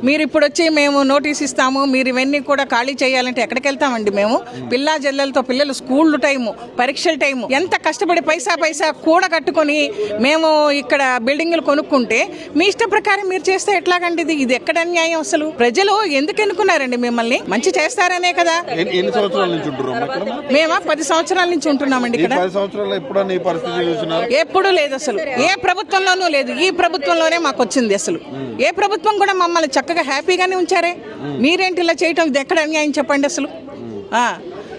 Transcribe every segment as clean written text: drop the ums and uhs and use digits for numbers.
మీరు ఇప్పుడు వచ్చి మేము నోటీస్ ఇస్తాము, మీరు ఇవన్నీ కూడా ఖాళీ చేయాలంటే ఎక్కడికి వెళ్తామండి? మేము పిల్లా జల్లలతో పిల్లలు స్కూల్ టైము, పరీక్షల టైము, ఎంత కష్టపడి పైసా కూడగట్టుకొని మేము ఇక్కడ బిల్డింగ్లు కొనుక్కుంటే మీ ఇష్ట ప్రకారం మీరు చేస్తే ఎట్లాగండి? ఇది ఎక్కడ అన్యాయం? అసలు ప్రజలు ఎందుకు ఎన్నుకున్నారండి మిమ్మల్ని? మంచి చేస్తారనే కదా. మేమా 10 సంవత్సరాల నుంచి ఉంటున్నామండి ఇక్కడ. ఎప్పుడు లేదు అసలు, ఏ ప్రభుత్వంలోనూ లేదు. ఈ ప్రభుత్వంలోనే మాకు వచ్చింది. అసలు ఏ ప్రభుత్వం కూడా మమ్మల్ని చక్కగా హ్యాపీగానే ఉంచారే. మీరేంటి ఇలా చేయటం? ఇది ఎక్కడ అన్యాయం చెప్పండి అసలు.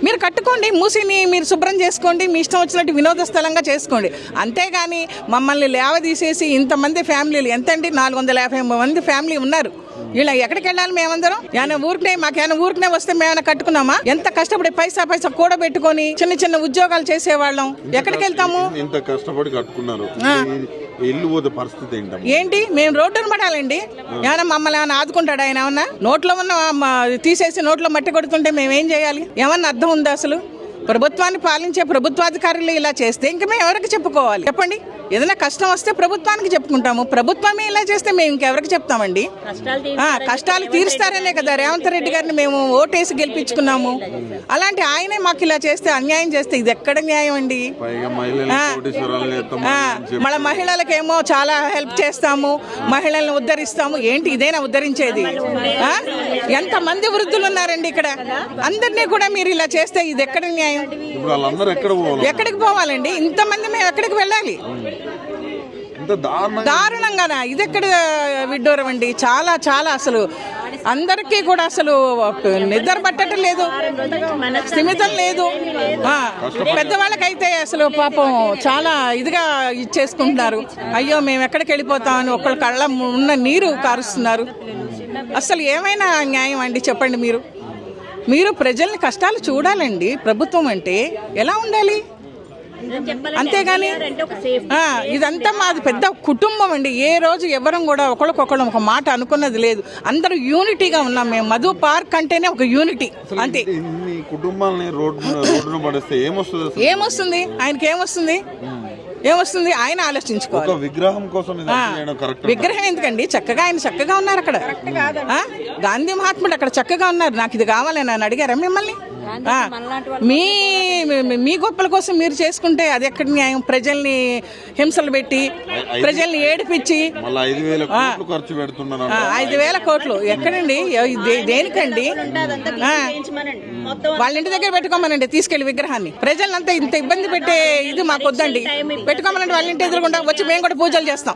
మీరు కట్టుకోండి, మూసిని మీరు శుభ్రం చేసుకోండి, మీ ఇష్టం వచ్చినట్టు వినోద స్థలంగా చేసుకోండి. అంతేగాని మమ్మల్ని లేవదీసేసి ఇంతమంది ఫ్యామిలీలు, ఎంతండి 450 మంది ఫ్యామిలీ ఉన్నారు. ఇలా ఎక్కడికి వెళ్ళాలి మేమందరం? మాకేమైనా ఊరికనే వస్తే మేమైనా కట్టుకున్నామా? ఎంత కష్టపడి పైసా కూడబెట్టుకొని చిన్న ఉద్యోగాలు చేసేవాళ్ళం. ఎక్కడికి వెళ్తాము? ఇంత కష్టపడి కట్టుకున్నారు, ఇల్లు పోతే పరిస్థితి ఏంటి? మేము రోడ్డును పడాలండి. ఏమన్నా మమ్మల్ని ఏమైనా ఆదుకుంటాడు ఆయన? ఏమన్నా నోట్లో ఉన్న తీసేసి నోట్లో మట్టి కొడుతుంటే మేమేం చేయాలి? ఏమన్నా అర్థం ఉందా అసలు? ప్రభుత్వాన్ని పాలించే ప్రభుత్వాధికారులు ఇలా చేస్తే ఇంకా మేము ఎవరికి చెప్పుకోవాలి చెప్పండి? ఏదైనా కష్టం వస్తే ప్రభుత్వానికి చెప్పుకుంటాము. ప్రభుత్వమే ఇలా చేస్తే మేము ఇంకెవరికి చెప్తామండి? కష్టాలు తీరుస్తారనే కదా రేవంత్ రెడ్డి గారిని మేము ఓటేసి గెలిపించుకున్నాము. అలాంటి ఆయనే మాకు ఇలా చేస్తే, అన్యాయం చేస్తే ఇది ఎక్కడ న్యాయం అండి? మన మహిళలకేమో చాలా హెల్ప్ చేస్తాము, మహిళల్ని ఉద్ధరిస్తాము. ఏంటి ఇదేనా ఉద్ధరించేది? ఎంతమంది వృద్ధులు ఉన్నారండి ఇక్కడ. అందరినీ కూడా మీరు ఇలా చేస్తే ఇది ఎక్కడ న్యాయం? ఎక్కడికి పోవాలండి? ఇంతమంది మేము ఎక్కడికి వెళ్ళాలి? దారుణంగానా? ఇది ఎక్కడ విడ్డూరం అండి. చాలా అసలు అందరికీ కూడా అసలు నిద్ర పట్టడం లేదు, స్థిమితం లేదు. పెద్దవాళ్ళకైతే అసలు పాపం చాలా ఇదిగా ఇచ్చేసుకుంటున్నారు. అయ్యో మేము ఎక్కడికి వెళ్ళిపోతామని ఒకళ్ళ కళ్ళ ఉన్న నీరు కారుస్తున్నారు. అసలు ఏమైనా న్యాయం అండి చెప్పండి? మీరు ప్రజల్ని కష్టాలు చూడాలండి. ప్రభుత్వం అంటే ఎలా ఉండాలి? అంతేగాని ఇదంతా మాది పెద్ద కుటుంబం అండి. ఏ రోజు ఎవరం కూడా ఒకళ్ళకొకళ్ళు ఒక మాట అనుకున్నది లేదు. అందరూ యూనిటీగా ఉన్నాం. మేము మధు పార్క్ అంటేనే ఒక యూనిటీ అంతే. ఏమొస్తుంది ఆయనకి? ఏమొస్తుంది? ఆయన ఆలోచించుకోవాలి. విగ్రహం ఎందుకండి? ఆయన చక్కగా ఉన్నారు అక్కడ. గాంధీ మహాత్ముడు అక్కడ చక్కగా ఉన్నారు. నాకు ఇది కావాలని నన్ను అడిగారా మిమ్మల్ని? మీ గొప్పల కోసం మీరు చేసుకుంటే అది ఎక్కడ న్యాయం? ప్రజల్ని హింసలు పెట్టి, ప్రజల్ని ఏడిపించి 5,000 కోట్లు ఎక్కడండి? దేనికండి? వాళ్ళ ఇంటి దగ్గర పెట్టుకోమనండి తీసుకెళ్లి విగ్రహాన్ని. ప్రజలంతా ఇంత ఇబ్బంది పెట్టే ఇది మాకు వద్దండి. పెట్టుకోమనండి వాళ్ళ ఇంటి ఎదురుకుండా వచ్చి మేము కూడా పూజలు చేస్తాం.